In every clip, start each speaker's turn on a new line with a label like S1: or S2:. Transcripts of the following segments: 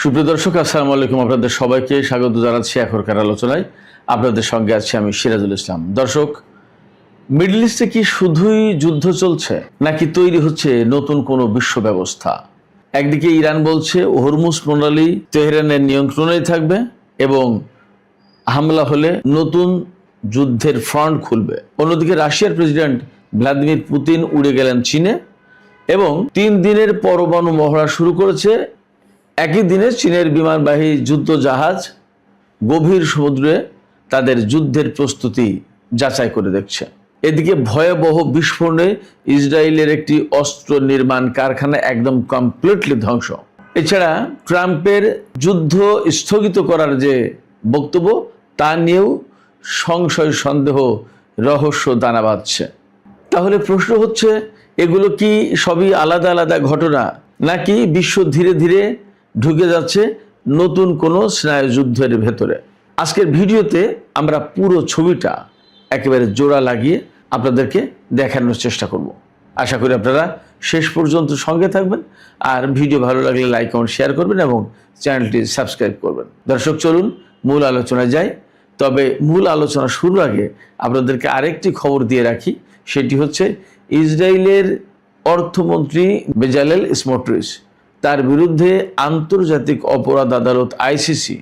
S1: সুপ্রিয় দর্শক, আসসালামু আলাইকুম। আপনাদের সবাইকে স্বাগত জানাচ্ছি এখনকার আলোচনায়। আপনাদের সঙ্গে আছি আমি সিরাজুল ইসলাম। দর্শক, মিডল ইস্টে কি শুধুই যুদ্ধ চলছে নাকি তৈরি হচ্ছে নতুন কোনো বিশ্ব ব্যবস্থা? একদিকে ইরান বলছে হরমুজ প্রণালী তেহরানের নিয়ন্ত্রণেই থাকবে এবং হামলা হলে নতুন যুদ্ধের ফ্রন্ট খুলবে। অন্যদিকে রাশিয়ার প্রেসিডেন্ট ভ্লাদিমির পুতিন উড়ে গেলেন চীনে এবং 3 দিনের পরমাণু মহড়া শুরু করেছে। একই দিনে চীনের বিমানবাহী যুদ্ধ জাহাজ গভীর সমুদ্রে তাদের যুদ্ধের প্রস্তুতি যাচাই করে দেখছে। এদিকে ভয়াবহ বিস্ফোরণে ইসরায়েলের একটি অস্ত্র নির্মাণ কারখানা একদম কমপ্লিটলি ধ্বংস। এছাড়া ট্রাম্পের যুদ্ধ স্থগিত করার যে বক্তব্য তা নিয়েও সংশয়, সন্দেহ, রহস্য দানা বাঁধছে। তাহলে প্রশ্ন হচ্ছে, এগুলো কি সবই আলাদা আলাদা ঘটনা নাকি বিশ্ব ধীরে ধীরে ঢুকে যাচ্ছে নতুন কোনো স্নায়ুযুদ্ধের ভেতরে? আজকের ভিডিওতে আমরা পুরো ছবিটা একেবারে জোড়া লাগিয়ে আপনাদেরকে দেখানোর চেষ্টা করব। আশা করি আপনারা শেষ পর্যন্ত সঙ্গে থাকবেন আর ভিডিও ভালো লাগলে লাইক, কমেন্ট, শেয়ার করবেন এবং চ্যানেলটি সাবস্ক্রাইব করবেন। দর্শক, চলুন মূল আলোচনায় যাই। তবে মূল আলোচনা শুরুর আগে আপনাদেরকে আরেকটি খবর দিয়ে রাখি। সেটি হচ্ছে ইসরায়েলের অর্থমন্ত্রী বেজালেল স্মোট্রিচ, তার বিরুদ্ধে আন্তর্জাতিক অপরাধ আদালত আইসিসি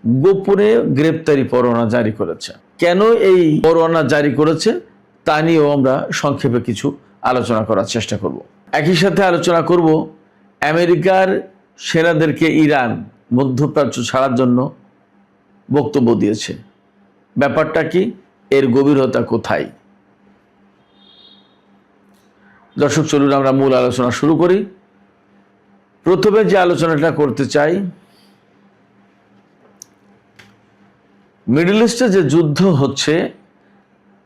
S1: গোপনে গ্রেপ্তারি পরোয়ানা জারি করেছে। কেন এই পরোয়ানা জারি করেছে তা নিয়েও আমরা সংক্ষেপে কিছু আলোচনা করার চেষ্টা করব। একই সাথে আলোচনা করব আমেরিকার সেনাদেরকে ইরান মধ্যপ্রাচ্য ছাড়ার জন্য বক্তব্য দিয়েছে। ব্যাপারটা কি, এর গভীরতা কোথায়? দর্শক, চলুন আমরা মূল আলোচনা শুরু করি। প্রথমে যে আলোচনাটা করতে চাই, মিডল ইস্টে যে যুদ্ধ হচ্ছে,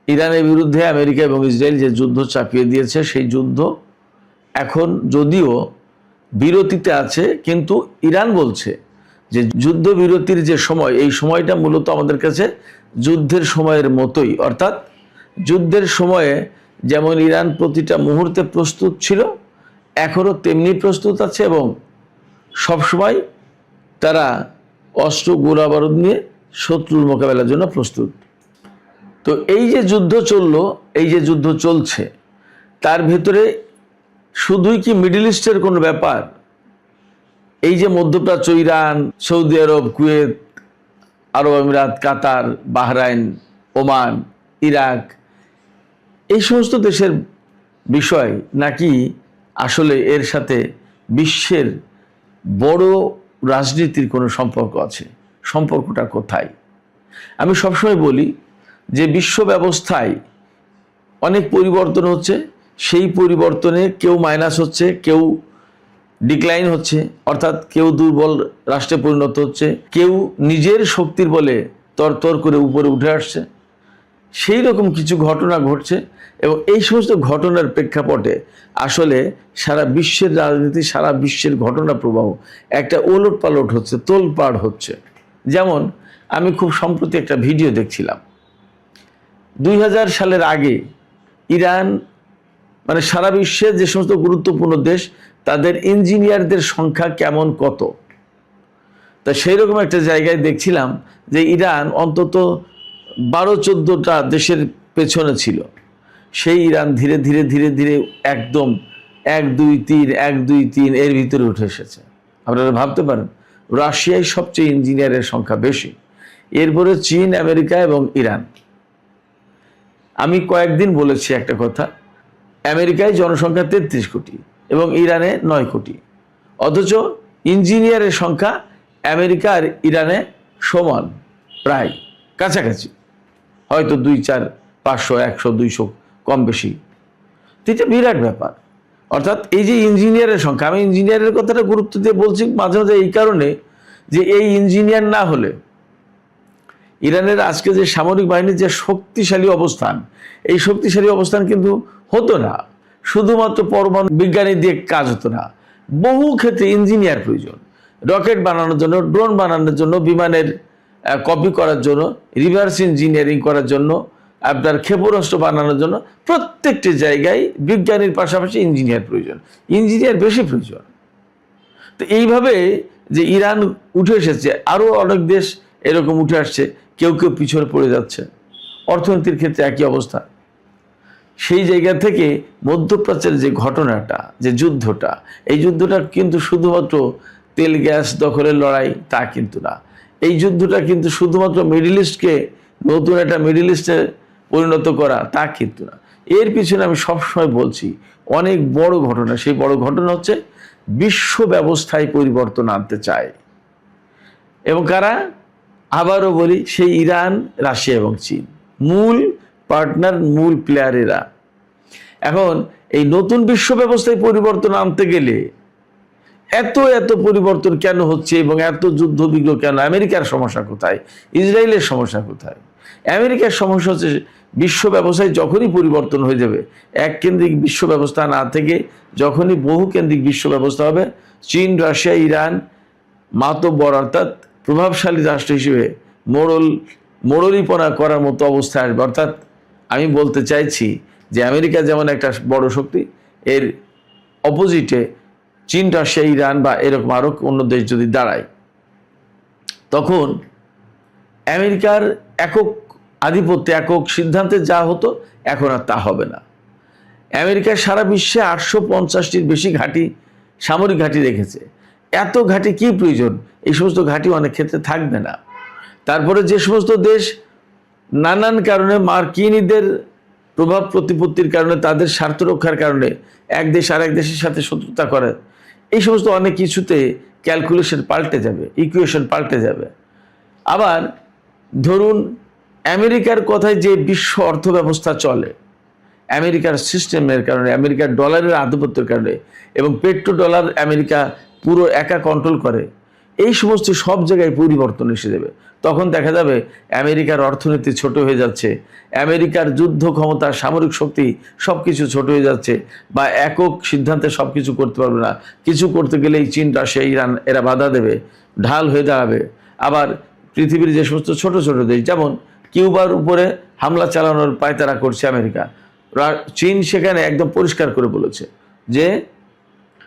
S1: ইরানের বিরুদ্ধে আমেরিকা এবং ইসরায়েল যে যুদ্ধ চাপিয়ে দিয়েছে, সেই যুদ্ধ এখন যদিও বিরতিতে আছে, কিন্তু ইরান বলছে যে যুদ্ধ বিরতির যে সময়, এই সময়টা মূলত আমাদের কাছে যুদ্ধের সময়ের মতোই। অর্থাৎ যুদ্ধের সময়ে যেমন ইরান প্রতিটা মুহূর্তে প্রস্তুত ছিল, এখনও তেমনি প্রস্তুত আছে এবং সবসময় তারা অস্ত্র গোলা বারুদ নিয়ে শত্রুর মোকাবেলার জন্য প্রস্তুত। তো এই যে যুদ্ধ চললো, এই যে যুদ্ধ চলছে, তার ভেতরে শুধুই কি মিডল ইস্টের কোনো ব্যাপার? এই যে মধ্যপ্রাচ্য, ইরান, সৌদি আরব, কুয়েত, আরব আমিরাত, কাতার, বাহরাইন, ওমান, ইরাক, এই সমস্ত দেশের বিষয় নাকি আসলে এর সাথে বিশ্বের বড় রাজনীতির কোনো সম্পর্ক আছে? সম্পর্কটা কোথায়? আমি সবসময় বলি যে বিশ্ব ব্যবস্থায় অনেক পরিবর্তন হচ্ছে, সেই পরিবর্তনে কেউ মাইনাস হচ্ছে, কেউ ডিক্লাইন হচ্ছে, অর্থাৎ কেউ দুর্বল রাষ্ট্রে পরিণত হচ্ছে, কেউ নিজের শক্তির বলে তরতর করে উপরে উঠে আসছে। সেই রকম কিছু ঘটনা ঘটছে এবং এই সমস্ত ঘটনার প্রেক্ষাপটে আসলে সারা বিশ্বের রাজনীতি, সারা বিশ্বের ঘটনা প্রবাহ একটা ওলট পালট হচ্ছে, তোলপাড় হচ্ছে। যেমন আমি খুব সম্প্রতি একটা ভিডিও দেখছিলাম, 2000 সালের আগে ইরান, মানে সারা বিশ্বের যে সমস্ত গুরুত্বপূর্ণ দেশ, তাদের ইঞ্জিনিয়ারদের সংখ্যা কেমন, কত। তা সেই রকম একটা জায়গায় দেখছিলাম যে ইরান অন্তত 12-14টা দেশের পেছনে ছিল। সেই ইরান ধীরে ধীরে ধীরে ধীরে একদম 1, 2, 3, 1, 2, 3 এর ভিতরে উঠে এসেছে। আপনারা ভাবতে পারেন, রাশিয়ায় সবচেয়ে ইঞ্জিনিয়ারের সংখ্যা বেশি, এরপরে চীন, আমেরিকা এবং ইরান। আমি কয়েকদিন বলেছি একটা কথা, আমেরিকায় জনসংখ্যা 33 কোটি এবং ইরানে 9 কোটি, অথচ ইঞ্জিনিয়ারের সংখ্যা আমেরিকা আর ইরানে সমান, প্রায় কাছাকাছি, হয়তো 2, 4, 500, 100, 200 কম বেশি। এটা বিরাট ব্যাপার। অর্থাৎ এই যে ইঞ্জিনিয়ারের সংখ্যা, আমি ইঞ্জিনিয়ারের কথাটা গুরুত্ব দিয়ে বলছি মাঝে মাঝে এই কারণে যে এই ইঞ্জিনিয়ার না হলে ইরানের আজকে যে সামরিক বাহিনীর যে শক্তিশালী অবস্থান, এই শক্তিশালী অবস্থান কিন্তু হতো না। শুধুমাত্র পরমাণু বিজ্ঞানী দিয়ে কাজ হতো না, বহু ক্ষেত্রে ইঞ্জিনিয়ার প্রয়োজন। রকেট বানানোর জন্য, ড্রোন বানানোর জন্য, বিমানের কপি করার জন্য, রিভার্স ইঞ্জিনিয়ারিং করার জন্য, আপনার ক্ষেপণাস্ত্র বানানোর জন্য, প্রত্যেকটি জায়গায় বিজ্ঞানীর পাশাপাশি ইঞ্জিনিয়ার প্রয়োজন, ইঞ্জিনিয়ার বেশি প্রয়োজন। তো এইভাবে যে ইরান উঠে এসেছে, আরও অনেক দেশ এরকম উঠে আসছে, কেউ কেউ পিছনে পড়ে যাচ্ছে, অর্থনীতির ক্ষেত্রে একই অবস্থা। সেই জায়গা থেকে মধ্যপ্রাচ্যের যে ঘটনাটা, যে যুদ্ধটা, এই যুদ্ধটা কিন্তু শুধুমাত্র তেল গ্যাস দখলের লড়াই তা কিন্তু না। এই যুদ্ধটা কিন্তু শুধুমাত্র মিডল ইস্টকে নতুন একটা মিডল ইস্টে পরিণত করা তা কিন্তু না। এর পিছনে আমি সবসময় বলছি অনেক বড় ঘটনা। সেই বড় ঘটনা হচ্ছে বিশ্ব ব্যবস্থায় পরিবর্তন আনতে চায়। এবং কারা? আবারও বলি, সেই ইরান, রাশিয়া এবং চীন মূল পার্টনার, মূল প্লেয়ারেরা। এখন এই নতুন বিশ্ব ব্যবস্থায় পরিবর্তন আনতে গেলে এত এত পরিবর্তন কেন হচ্ছে এবং এত যুদ্ধ বিগ্রহ কেন? আমেরিকার সমস্যা কোথায়? ইসরায়েলের সমস্যা কোথায়? আমেরিকার সমস্যা হচ্ছে বিশ্ব ব্যবস্থায় যখনই পরিবর্তন হয়ে যাবে, এক কেন্দ্রিক বিশ্ব ব্যবস্থা না থেকে যখনই বহু কেন্দ্রিক বিশ্ব ব্যবস্থা হবে, চীন, রাশিয়া, ইরান মাতব্বর অর্থাৎ প্রভাবশালী রাষ্ট্র হিসেবে মোড়লিপনা করার মতো অবস্থা আসবে। অর্থাৎ আমি বলতে চাইছি যে আমেরিকা যেমন একটা বড় শক্তি, এর অপোজিটে চীন, রাশিয়া, ইরান বা এরকম আরও অন্য দেশ যদি দাঁড়ায়, তখন আমেরিকার একক আধিপত্য, একক সিদ্ধান্তে যা হতো এখন আর তা হবে না। আমেরিকা সারা বিশ্বে 850টির বেশি ঘাঁটি, সামরিক ঘাঁটি রেখেছে। এত ঘাঁটি কি প্রয়োজন? এই সমস্ত ঘাঁটি অনেক ক্ষেত্রে থাকবে না। তারপরে যে সমস্ত দেশ নানান কারণে মার্কিনীদের প্রভাব প্রতিপত্তির কারণে, তাদের স্বার্থ রক্ষার কারণে এক দেশ আর এক দেশের সাথে শত্রুতা করে, এই সমস্ত অনেক কিছুতে ক্যালকুলেশন পাল্টে যাবে, ইকুয়েশন পাল্টে যাবে। আবার ধরুন আমেরিকার কথায় যে বিশ্ব অর্থ ব্যবস্থা চলে, আমেরিকার সিস্টেমের কারণে, আমেরিকার ডলারের আধিপত্যের কারণে, এবং পেট্রো ডলার আমেরিকা পুরো একা কন্ট্রোল করে, এই সমস্ত সব জায়গায় পরিবর্তন এসে যাবে। তখন দেখা যাবে আমেরিকার অর্থনীতি ছোট হয়ে যাচ্ছে, আমেরিকার যুদ্ধ ক্ষমতা, সামরিক শক্তি সব কিছু ছোট হয়ে যাচ্ছে, বা একক সিদ্ধান্তে সব কিছু করতে পারবে না। কিছু করতে গেলেই চীন, রাশিয়া, ইরান এরা বাধা দেবে, ঢাল হয়ে দাঁড়াবে। আবার পৃথিবীর যে সমস্ত ছোট ছোট দেশ, যেমন কিউবার উপরে হামলা চালানোর পায়তারা করছে আমেরিকা, চীন সেখানে একদম পরিষ্কার করে বলেছে যে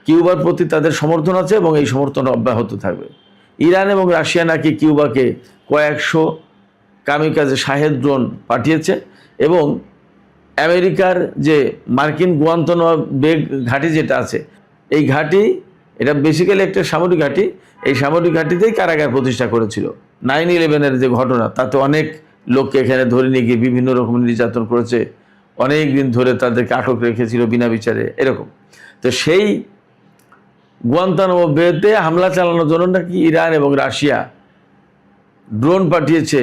S1: কিউবার প্রতি তাদের সমর্থন আছে এবং এই সমর্থন অব্যাহত থাকবে। ইরান এবং রাশিয়া নাকি কিউবাকে কয়েকশো কামিকাজে শাহেদ ড্রোন পাঠিয়েছে, এবং আমেরিকার যে মার্কিন গুয়ান্তানামো বে ঘাঁটি যেটা আছে, এই ঘাঁটি, এটা বেসিক্যালি একটা সামরিক ঘাঁটি, এই সামরিক ঘাঁটিতেই কারাগার প্রতিষ্ঠা করেছিল। 9/11-এর যে ঘটনা, তাতে অনেক লোককে এখানে ধরে নিয়ে গিয়ে বিভিন্ন রকম নির্যাতন করেছে, অনেক দিন ধরে তাদেরকে আটক রেখেছিল বিনা বিচারে, এরকম। তো সেই গুয়ান্তানামো বেতে হামলা চালানোর জন্য নাকি ইরান এবং রাশিয়া ড্রোন পাঠিয়েছে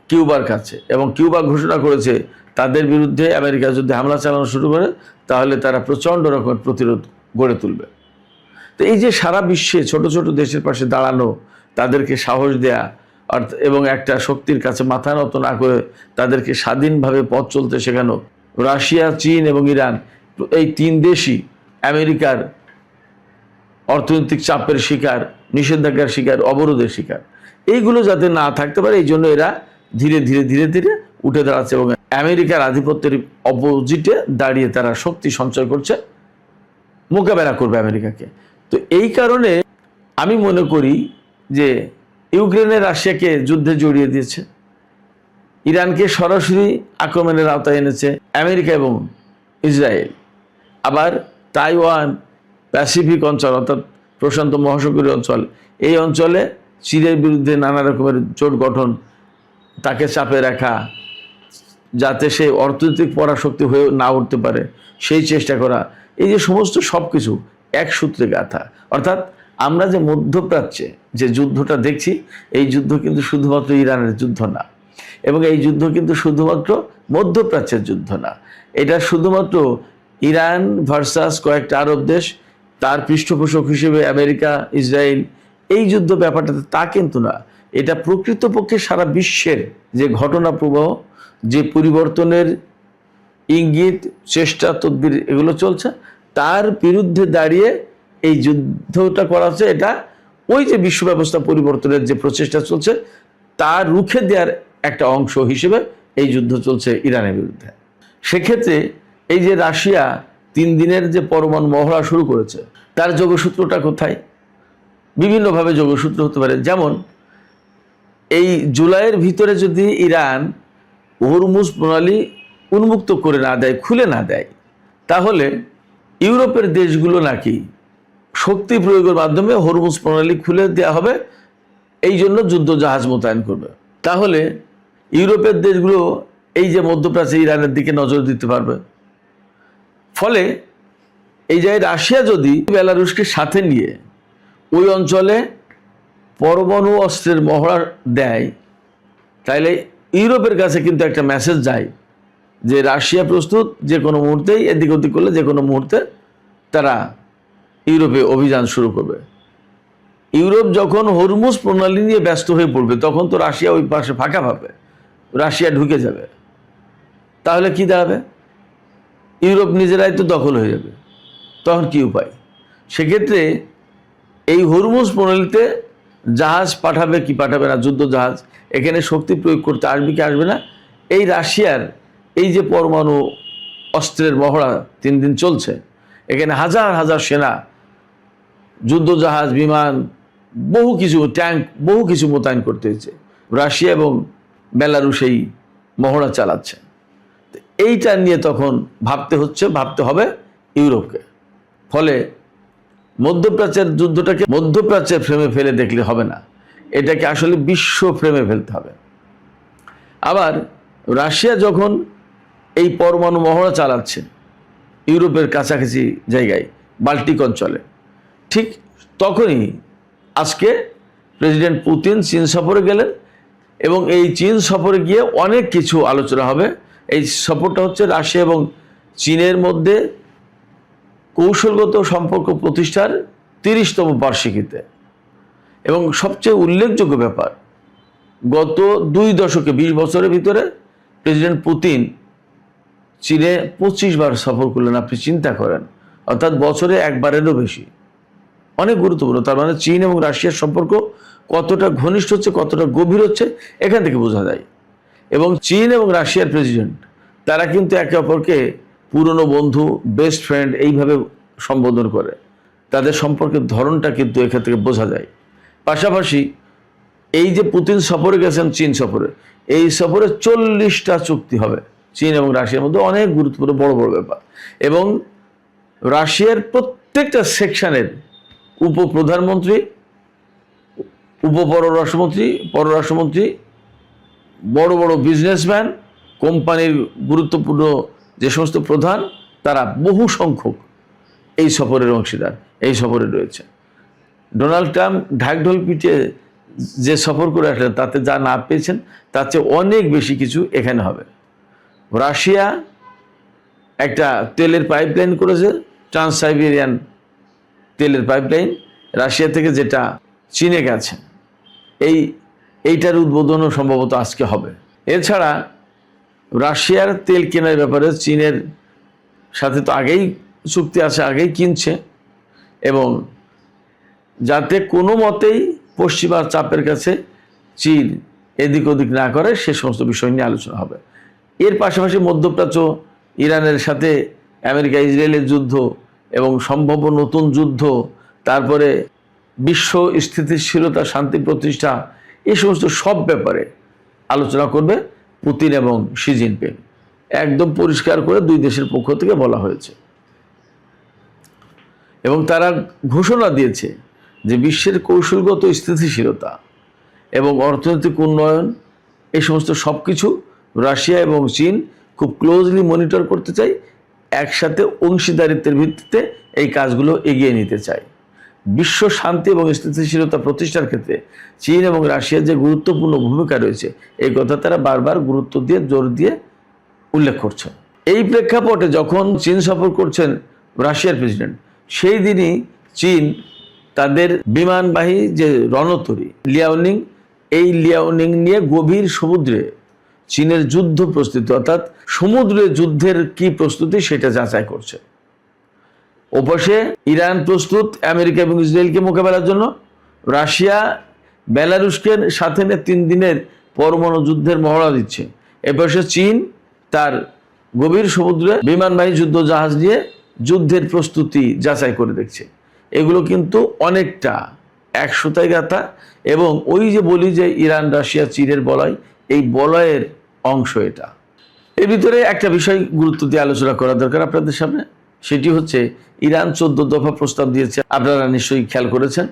S1: কিউবার কাছে, এবং কিউবা ঘোষণা করেছে তাদের বিরুদ্ধে আমেরিকা যদি হামলা চালানো শুরু করে তাহলে তারা প্রচণ্ড রকমের প্রতিরোধ গড়ে তুলবে। তো এই যে সারা বিশ্বে ছোট ছোট দেশের পাশে দাঁড়ানো, তাদেরকে সাহস দেয়া, এবং একটা শক্তির কাছে মাথা নত না করে তাদেরকে স্বাধীনভাবে পথ চলতে শেখানো, রাশিয়া, চীন এবং ইরান এই তিন দেশই আমেরিকার অর্থনৈতিক চাপের শিকার, নিষেধাজ্ঞার শিকার, অবরোধের শিকার। এইগুলো যাতে না থাকতে পারে, এই জন্য এরা ধীরে ধীরে ধীরে ধীরে উঠে দাঁড়াচ্ছে এবং আমেরিকার আধিপত্যের অপোজিটে দাঁড়িয়ে তারা শক্তি সঞ্চয় করছে, মোকাবেলা করবে আমেরিকাকে। তো এই কারণে আমি মনে করি যে ইউক্রেনে রাশিয়াকে যুদ্ধে জড়িয়ে দিয়েছে, ইরানকে সরাসরি আক্রমণের আওতায় এনেছে আমেরিকা এবং ইসরায়েল। আবার তাইওয়ান, প্যাসিফিক অঞ্চল অর্থাৎ প্রশান্ত মহাসাগরীয় অঞ্চল, এই অঞ্চলে চীনের বিরুদ্ধে নানা রকমের জোট গঠন, তাকে চাপে রাখা, যাতে সে অর্থনৈতিক পরাশক্তি হয়ে না উঠতে পারে, সেই চেষ্টা করা। এই যে সমস্ত সব কিছু এক সূত্রে গাঁথা। অর্থাৎ আমরা যে মধ্যপ্রাচ্যে যে যুদ্ধটা দেখছি, এই যুদ্ধ কিন্তু শুধুমাত্র ইরানের যুদ্ধ না, এবং এই যুদ্ধ কিন্তু শুধুমাত্র মধ্যপ্রাচ্যের যুদ্ধ না। এটা শুধুমাত্র ইরান ভার্সাস কয়েকটা আরব দেশ, তার পৃষ্ঠপোষক হিসেবে আমেরিকা, ইসরায়েল, এই যুদ্ধ ব্যাপারটাতে তা কিন্তু না। এটা প্রকৃতপক্ষে সারা বিশ্বের যে ঘটনা প্রবাহ, যে পরিবর্তনের ইঙ্গিত, চেষ্টা, তদবির এগুলো চলছে, তার বিরুদ্ধে দাঁড়িয়ে এই যুদ্ধটা করা হচ্ছে। এটা ওই যে বিশ্ব ব্যবস্থা পরিবর্তনের যে প্রচেষ্টা চলছে তার রুখে দেওয়ার একটা অংশ হিসেবে এই যুদ্ধ চলছে ইরানের বিরুদ্ধে। সেক্ষেত্রে এই যে রাশিয়া 3 দিনের যে পরমাণু মহড়া শুরু করেছে, তার যোগসূত্রটা কোথায়? বিভিন্নভাবে যোগসূত্র হতে পারে। যেমন এই জুলাইয়ের ভিতরে যদি ইরান হরমুজ প্রণালী উন্মুক্ত করে না দেয়, খুলে না দেয়, তাহলে ইউরোপের দেশগুলো নাকি শক্তি প্রয়োগের মাধ্যমে হরমুজ প্রণালী খুলে দেওয়া হবে, এই জন্য যুদ্ধ জাহাজ মোতায়েন করবে। তাহলে ইউরোপের দেশগুলো এই যে মধ্যপ্রাচ্যে ইরানের দিকে নজর দিতে পারবে। ফলে এই জায়গায় রাশিয়া যদি বেলারুশকে সাথে নিয়ে ওই অঞ্চলে পরমাণু অস্ত্রের মহড়া দেয়, তাইলে ইউরোপের কাছে কিন্তু একটা মেসেজ যায় যে রাশিয়া প্রস্তুত যে কোনো মুহূর্তেই এদিক ওদিক করলে যে কোনো মুহূর্তে তারা ইউরোপে অভিযান শুরু করবে। ইউরোপ যখন হরমুজ প্রণালী নিয়ে ব্যস্ত হয়ে পড়বে, তখন তো রাশিয়া ওই পাশে ফাঁকা পাবে, রাশিয়া ঢুকে যাবে। তাহলে কি দাঁড়াবে? ইউরোপ নিজেরাই তো দখল হয়ে যাবে। তখন কি উপায়? সেক্ষেত্রে এই হরমুজ প্রণালীতে জাহাজ পাঠাবে কি পাঠাবে না, যুদ্ধ জাহাজ, এখানে শক্তি প্রয়োগ করতে আসবে কি আসবে না, এই রাশিয়ার এই যে পরমাণু অস্ত্রের মহড়া 3 দিন চলছে, এখানে হাজার হাজার সেনা, যুদ্ধ জাহাজ, বিমান, বহু কিছু, ট্যাঙ্ক, বহু কিছু মোতায়েন করতে হয়েছে। রাশিয়া এবং বেলারুশ এই মহড়া চালাচ্ছে। এইটা নিয়ে তখন ভাবতে হবে ইউরোপকে। ফলে মধ্যপ্রাচ্যের যুদ্ধটাকে মধ্যপ্রাচ্যের ফ্রেমে ফেলে দেখলে হবে না, এটাকে আসলে বিশ্ব ফ্রেমে ফেলতে হবে। আবার রাশিয়া যখন এই পরমাণু মহড়া চালাচ্ছে ইউরোপের কাছাকাছি জায়গায়, বাল্টিক অঞ্চলে, ঠিক তখনই আজকে প্রেসিডেন্ট পুতিন চীন সফরে গেলেন এবং এই চীন সফরে গিয়ে অনেক কিছু আলোচনা হবে। এই সফরটা হচ্ছে রাশিয়া এবং চীনের মধ্যে কৌশলগত সম্পর্ক প্রতিষ্ঠার 30তম বার্ষিকীতে। এবং সবচেয়ে উল্লেখযোগ্য ব্যাপার, গত 2 দশকে 20 বছরের ভিতরে প্রেসিডেন্ট পুতিন চীনে 25 বার সফর করলেন। আপনি চিন্তা করেন, অর্থাৎ বছরে একবারেরও বেশি। অনেক গুরুত্বপূর্ণ। তার মানে চীন এবং রাশিয়ার সম্পর্ক কতটা ঘনিষ্ঠ হচ্ছে, কতটা গভীর হচ্ছে, এখান থেকে বোঝা যায়। এবং চীন এবং রাশিয়ার প্রেসিডেন্ট তারা কিন্তু একে অপরকে পুরনো বন্ধু, বেস্ট ফ্রেন্ড এইভাবে সম্বোধন করে। তাদের সম্পর্কের ধরনটা কিন্তু এখান থেকে বোঝা যায়। পাশাপাশি এই যে পুতিন সফরে গেছেন, চীন সফরে, এই সফরে 40টা চুক্তি হবে চীন এবং রাশিয়ার মধ্যে, অনেক গুরুত্বপূর্ণ বড় বড় ব্যাপার। এবং রাশিয়ার প্রত্যেকটা সেকশনের উপপ্রধানমন্ত্রী, পররাষ্ট্রমন্ত্রী, বড় বড় বিজনেসম্যান, কোম্পানির গুরুত্বপূর্ণ যে সমস্ত প্রধান, তারা বহু সংখ্যক এই সফরের অংশীদার, এই সফরে রয়েছে। ডোনাল্ড ট্রাম্প ঢাকঢোল পিটিয়ে যে সফর করে আসলেন, তাতে যা না পেয়েছেন তার চেয়ে অনেক বেশি কিছু এখানে হবে। রাশিয়া একটা তেলের পাইপলাইন করেছে, ট্রান্স সাইবেরিয়ান তেলের পাইপলাইন, রাশিয়া থেকে যেটা চীনে গেছে, এইটার উদ্বোধনও সম্ভবত আজকে হবে। এছাড়া রাশিয়ার তেল কেনার ব্যাপারে চীনের সাথে তো আগেই চুক্তি আছে, আগেই কিনছে, এবং যাতে কোনো মতেই পশ্চিমা চাপের কাছে চীন এদিক ওদিক না করে, সে সমস্ত বিষয় নিয়ে আলোচনা হবে। এর পাশাপাশি মধ্যপ্রাচ্য, ইরানের সাথে আমেরিকা ইসরায়েলের যুদ্ধ এবং সম্ভাব্য নতুন যুদ্ধ, তারপরে বিশ্ব স্থিতিশীলতা, শান্তি প্রতিষ্ঠা, এই সমস্ত সব ব্যাপারে আলোচনা করবে পুতিন এবং শি জিনপিং। একদম পরিষ্কার করে 2 দেশের পক্ষ থেকে বলা হয়েছে। এবং তারা ঘোষণা দিয়েছে যে বিশ্বের কৌশলগত স্থিতিশীলতা এবং অর্থনৈতিক উন্নয়ন, এই সমস্ত সব কিছু রাশিয়া এবং চীন খুব ক্লোজলি মনিটর করতে চাই, একসাথে অংশীদারিত্বের ভিত্তিতে এই কাজগুলো এগিয়ে নিতে চাই। বিশ্ব শান্তি এবং স্থিতিশীলতা প্রতিষ্ঠার ক্ষেত্রে চীন এবং রাশিয়ার যে গুরুত্বপূর্ণ ভূমিকা রয়েছে, এই কথা তারা বারবার গুরুত্ব দিয়ে, জোর দিয়ে উল্লেখ করছে। এই প্রেক্ষাপটে যখন চীন সফর করছেন রাশিয়ার প্রেসিডেন্ট, সেই দিনই চীন তাদের বিমানবাহী যে রণতরী লিয়াওনিং, এই লিয়াওনিং নিয়ে গভীর সমুদ্রে চীনের যুদ্ধ প্রস্তুতি, অর্থাৎ সমুদ্রে যুদ্ধের কি প্রস্তুতি, সেটা যাচাই করছে। ওপাশে ইরান প্রস্তুত আমেরিকা এবং ইসরায়েলকে মোকাবেলার জন্য, রাশিয়া বেলারুশকে সাথে নিয়ে 3 দিনের পরমাণু যুদ্ধের মহড়া দিচ্ছে। এপাশে চীন তার গভীর সমুদ্রে বিমানবাহী যুদ্ধ জাহাজ নিয়ে যুদ্ধের প্রস্তুতি যাচাই করে দেখছে। এগুলো কিন্তু অনেকটা এক সুতায় গাঁথা, এবং ওই যে বলি যে ইরান রাশিয়া চীনের বলয়, এই বলয়ের অংশ এটা। এর ভিতরে একটা বিষয় গুরুত্ব দিয়ে আলোচনা করা দরকার আপনাদের সামনে, সেটি হচ্ছে ইরান 14 দফা প্রস্তাব দিয়েছে, আপনারা নিশ্চয়ই খেয়াল করেছেন।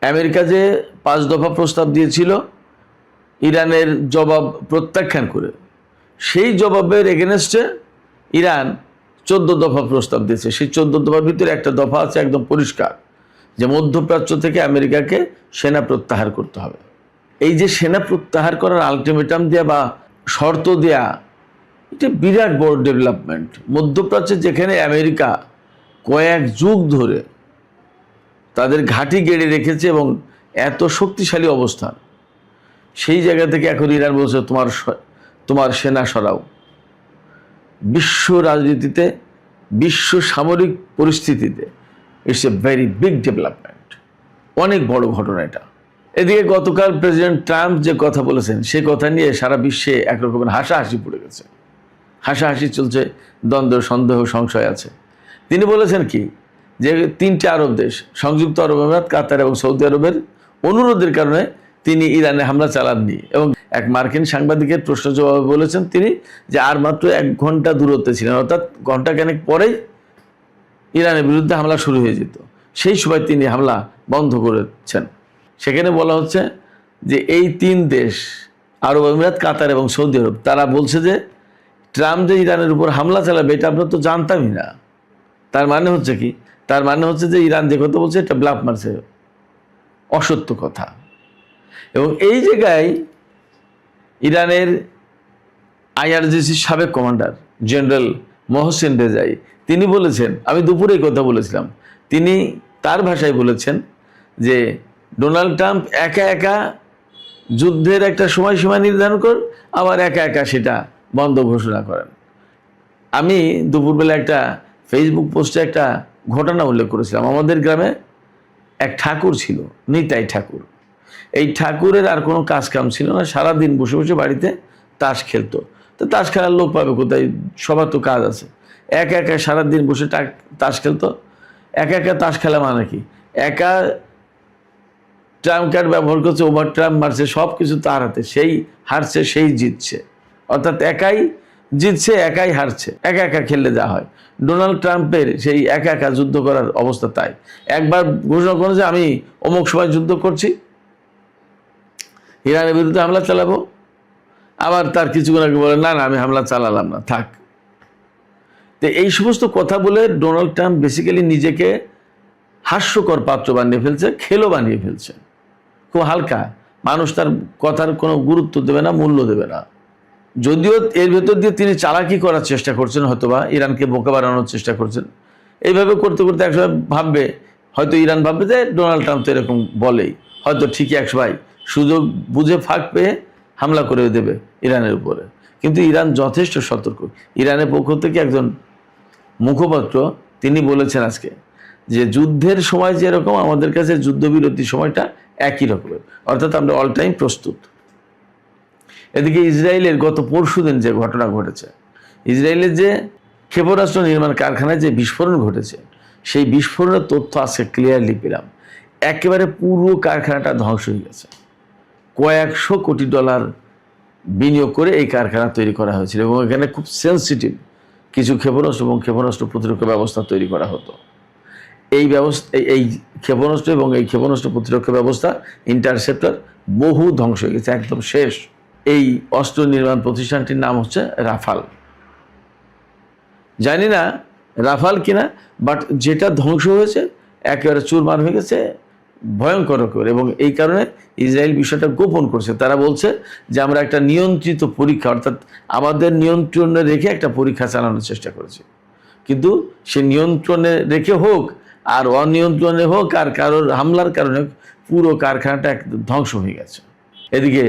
S1: আমেরিকা যে 5 দফা প্রস্তাব দিয়েছিল ইরানের জবাব প্রত্যাখ্যান করে, সেই জবাবের এগেনস্টে ইরান 14 দফা প্রস্তাব দিয়েছে। সেই 14 দফার ভিতরে একটা দফা আছে একদম পরিষ্কার, যে মধ্যপ্রাচ্য থেকে আমেরিকাকে সেনা প্রত্যাহার করতে হবে। এই যে সেনা প্রত্যাহার করার আলটিমেটাম দেয়া বা শর্ত দেয়া, এটা বিরাট বড় ডেভেলপমেন্ট। মধ্যপ্রাচ্যে যেখানে আমেরিকা কয়েক যুগ ধরে তাদের ঘাঁটি গেড়ে রেখেছে এবং এত শক্তিশালী অবস্থান, সেই জায়গা থেকে এখন ইরান বলছে তোমার সেনা সরাও। বিশ্ব রাজনীতিতে, বিশ্ব সামরিক পরিস্থিতিতে it's a very big development, অনেক বড় ঘটনা এটা। এদিকে গতকাল প্রেসিডেন্ট ট্রাম্প যে কথা বলেছেন, সে কথা নিয়ে সারা বিশ্বে একরকমের হাসাহাসি পড়ে গেছে, হাসাহাসি চলছে, দ্বন্দ্ব, সন্দেহ, সংশয় আছে। তিনি বলেছেন কি, যে 3টে আরব দেশ, সংযুক্ত আরব আমিরাত, কাতার এবং সৌদি আরবের অনুরোধের কারণে তিনি ইরানে হামলা চালাননি। এবং এক মার্কিন সাংবাদিকের প্রশ্ন জবাবে বলেছেন তিনি যে আর মাত্র 1 ঘন্টা দূরত্বে ছিলেন, অর্থাৎ ঘন্টাখানেক পরেই ইরানের বিরুদ্ধে হামলা শুরু হয়ে যেত, সেই সময় তিনি হামলা বন্ধ করেছেন। সেখানে বলা হচ্ছে যে এই 3 দেশ, আরব আমিরাত, কাতার এবং সৌদি আরব, তারা বলছে যে ট্রাম্প যে ইরানের উপর হামলা চালাবে এটা আমরা তো জানতামই না। তার মানে হচ্ছে কি, তার মানে হচ্ছে যে ইরান যে কথা বলছে এটা ব্লাফ মারছে, অসত্য কথা। এবং এই জায়গায় ইরানের আইআরজিসির সাবেক কমান্ডার জেনারেল মোহসেন রেজাই তিনি বলেছেন, আমি দুপুরে এই কথা বলেছিলাম, তিনি তার ভাষায় বলেছেন যে ডোনাল্ড ট্রাম্প একা একা যুদ্ধের একটা সময়সীমা নির্ধারণ করেন, আবার একা একা সেটা বন্ধ ঘোষণা করেন। আমি দুপুরবেলা একটা ফেসবুক পোস্টে একটা ঘটনা উল্লেখ করেছিলাম। আমাদের গ্রামে এক ঠাকুর ছিল, নিতাই ঠাকুর। এই ঠাকুরের আর কোনো কাজ কাম ছিল না, সারাদিন বসে বসে বাড়িতে তাস খেলতো। তো তাস খেলার লোক পাবে কোথায়, সবার তো কাজ আছে। একা একা সারাদিন বসে তাস খেলতো। একা একা তাস খেলা মানে কি, একা ট্রাম্প কার্ড ব্যবহার করছে, ওভার ট্রাম্প মারছে, সব কিছু তার হাতে, সেই হারছে সেই জিতছে, অর্থাৎ একাই জিতছে একাই হারছে। একা একা খেললে যা হয়, ডোনাল্ড ট্রাম্পের সেই একা একা যুদ্ধ করার অবস্থা তাই। একবার ঘোষণা করে যে আমি অমুক সময় যুদ্ধ করছি, ইরানের বিরুদ্ধে হামলা চালাবো, আবার তার কিছুক্ষণ আগে বলে না না আমি হামলা চালালাম না, থাক। তো এই সমস্ত কথা বলে ডোনাল্ড ট্রাম্প বেসিক্যালি নিজেকে হাস্যকর পাত্র বানিয়ে ফেলছে, খেলো বানিয়ে ফেলছে, খুব হালকা। মানুষ তার কথার কোনো গুরুত্ব দেবে না, মূল্য দেবে না। যদিও এর ভেতর দিয়ে তিনি চালাকি করার চেষ্টা করছেন, হয়তোবা ইরানকে বোকা বানানোর চেষ্টা করছেন। এইভাবে করতে করতে একসময় ভাববে, হয়তো ইরান ভাববে যে ডোনাল্ড ট্রাম্প তো এরকম বলেই, হয়তো ঠিকই একসময় সুযোগ বুঝে ফাঁক পেয়ে হামলা করে দেবে ইরানের উপরে। কিন্তু ইরান যথেষ্ট সতর্ক। ইরানের পক্ষ থেকে একজন মুখপাত্র তিনি বলেছেন আজকে যে যুদ্ধের সময় যেরকম আমাদের কাছে যুদ্ধবিরতির সময়টা একই রকমের, অর্থাৎ আমরা অল টাইম প্রস্তুত। এদিকে ইসরায়েলের গত পরশুদিন যে ঘটনা ঘটেছে, ইসরায়েলের যে ক্ষেপণাস্ত্র নির্মাণ কারখানায় যে বিস্ফোরণ ঘটেছে, সেই বিস্ফোরণের তথ্য আজকে ক্লিয়ারলি পেলাম। একেবারে পুরো কারখানাটা ধ্বংস হয়ে গেছে। কয়েকশো কোটি ডলার বিনিয়োগ করে এই কারখানা তৈরি করা হয়েছিল এবং এখানে খুব সেন্সিটিভ কিছু ক্ষেপণাস্ত্র এবং ক্ষেপণাস্ত্র প্রতিরক্ষা ব্যবস্থা তৈরি করা হতো। এই ক্ষেপণাস্ত্র এবং এই ক্ষেপণাস্ত্র প্রতিরক্ষা ব্যবস্থা ইন্টারসেপ্টর বহু ধ্বংস হয়ে গেছে, একদম শেষ। এই অস্ত্র নির্মাণ প্রতিষ্ঠানটির নাম হচ্ছে রাফাল। জানি না রাফাল কিনা, বাট যেটা ধ্বংস হয়েছে একেবারে চুরমার হয়ে গেছে, ভয়ঙ্কর করে। এবং এই কারণে ইসরায়েল বিষয়টা গোপন করছে। তারা বলছে যে আমরা একটা নিয়ন্ত্রিত পরীক্ষা, অর্থাৎ আমাদের নিয়ন্ত্রণে রেখে একটা পরীক্ষা চালানোর চেষ্টা করেছি, কিন্তু সে নিয়ন্ত্রণে রেখে হোক আর অনিয়ন্ত্রণে হোক আর কারোর হামলার কারণে পুরো কারখানাটা একদম ধ্বংস হয়ে গেছে। এদিকে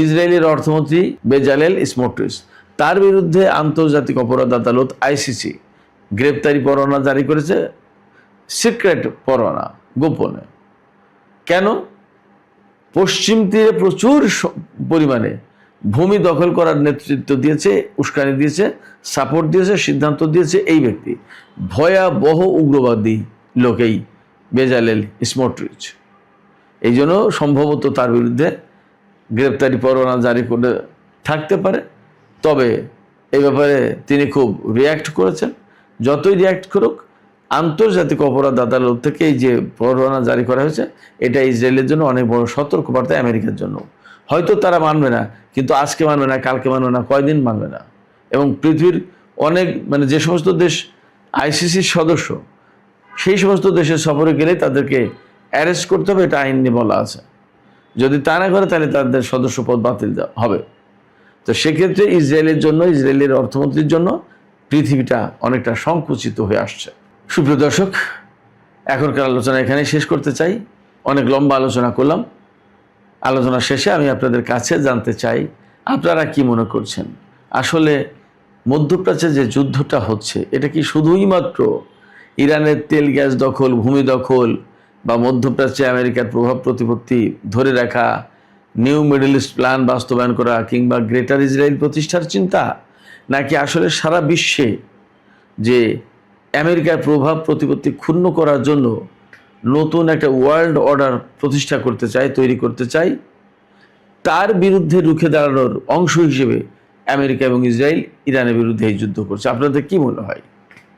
S1: ইসরায়েলের অর্থমন্ত্রী বেজালেল স্মোট্রিচ, তার বিরুদ্ধে আন্তর্জাতিক অপরাধ আদালত আইসিসি গ্রেপ্তারি পরোয়ানা জারি করেছে, সিক্রেট পরোয়ানা, গোপনে। কেন? পশ্চিম তীরে প্রচুর পরিমাণে ভূমি দখল করার নেতৃত্ব দিয়েছে, উস্কানি দিয়েছে, সাপোর্ট দিয়েছে, সিদ্ধান্ত দিয়েছে এই ব্যক্তি, ভয়াবহ উগ্রবাদী লোক এই বেজালেল স্মোট্রিচ। এই জন্য সম্ভবত তার বিরুদ্ধে গ্রেপ্তারি পরোয়ানা জারি করে থাকতে পারে। তবে এই ব্যাপারে তিনি খুব রিয়্যাক্ট করেছেন। যতই রিয়্যাক্ট করুক, আন্তর্জাতিক অপরাধ আদালত থেকে এই যে পরোয়ানা জারি করা হয়েছে, এটা ইসরায়েলের জন্য অনেক বড় সতর্কবার্তা, আমেরিকার জন্য। হয়তো তারা মানবে না, কিন্তু আজকে মানবে না, কালকে মানবে না, কয়দিন মানবে না। এবং পৃথিবীর অনেক যে সমস্ত দেশ আইসিসির সদস্য, সেই সমস্ত দেশে সফরে গেলে তাদেরকে অ্যারেস্ট করতে হবে, এটা আইনে বলা আছে। যদি তা না করে তাহলে তাদের সদস্য পদ বাতিল হবে। তো সেক্ষেত্রে ইসরায়েলের জন্য, ইসরায়েলের অর্থমন্ত্রীর জন্য পৃথিবীটা অনেকটা সংকুচিত হয়ে আসছে। সুপ্রিয় দর্শক, এখনকার আলোচনা এখানে শেষ করতে চাই। অনেক লম্বা আলোচনা করলাম। আলোচনা শেষে আমি আপনাদের কাছে জানতে চাই, আপনারা কি মনে করছেন? আসলে মধ্যপ্রাচ্যে যে যুদ্ধটা হচ্ছে, এটা কি শুধুই মাত্র ইরানের তেল গ্যাস দখল, ভূমি দখল, বা মধ্যপ্রাচ্যে আমেরিকার প্রভাব প্রতিপত্তি ধরে রাখা, নিউ মিডল ইস্ট প্ল্যান বাস্তবায়ন করা, কিংবা গ্রেটার ইসরায়েল প্রতিষ্ঠার চিন্তা, নাকি আসলে সারা বিশ্বে যে আমেরিকার প্রভাব প্রতিপত্তি ক্ষুণ্ণ করার জন্য নতুন একটা ওয়ার্ল্ড অর্ডার প্রতিষ্ঠা করতে চায়, তৈরি করতে চায়, তার বিরুদ্ধে রুখে দাঁড়ানোর অংশ হিসেবে আমেরিকা এবং ইসরায়েল ইরানের বিরুদ্ধে এই যুদ্ধ করছে? আপনাদের কি মনে হয়?